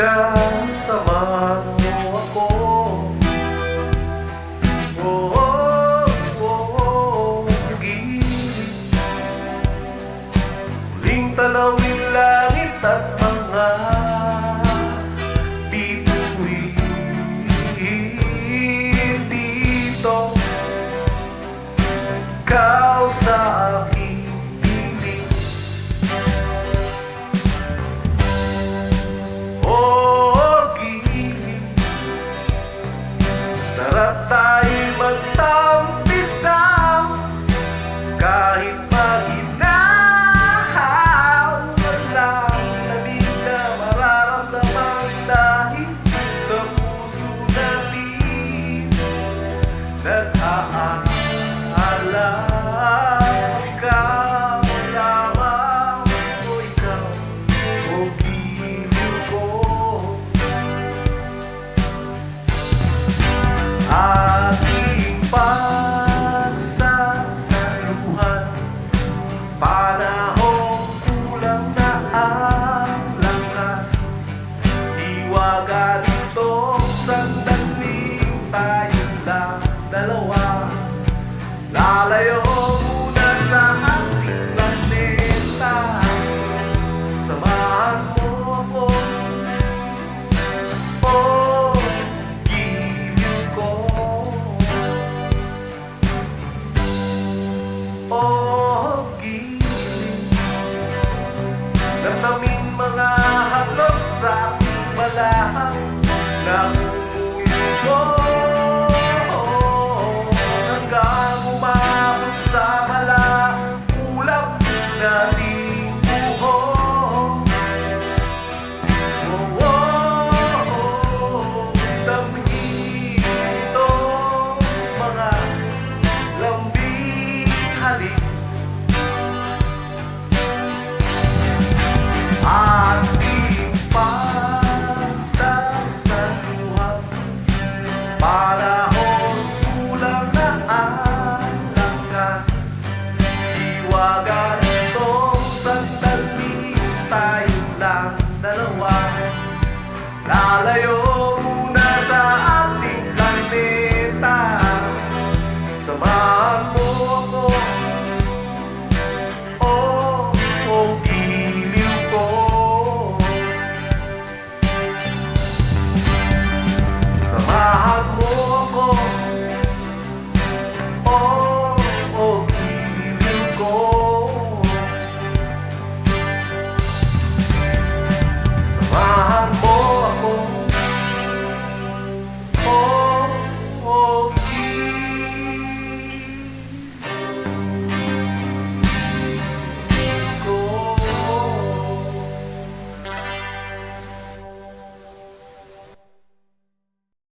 kasama mo ako. Oh, oh, oh, oh, gilid. Muling tanawin langit at mga bituin dito. Ikaw sa aking piling. Oh, gilid. Tara tayo'y magtampisaw kahit maginahaw. Walang lamig na mararamdaman dahil sa puso natin nag-aalala. Ikaw lamang o ikaw o giliw ko. Ating pagsasaluhan, panahong kulang na ang lakas. Iwagan itong sandaling tayong lang dalawa. Lalayo muna sa ating planeta. Samahan mo ako. Oh, giliw ko. Oh, giliw. Namnamin mga haplos sa ating balahang nakukuyo ko. Hanggang umabot sa malakulap nating buhok. Oh, oh, oh, damhin itong mga lambing halik. Ating pagsasaluhan, panahon kulang na ang lakas. Iwagan itong sandali, tayong lang dalawa. Lalayo muna sa ating planeta. Samahan mo ako. Oh, oh, giliw ko. Samahan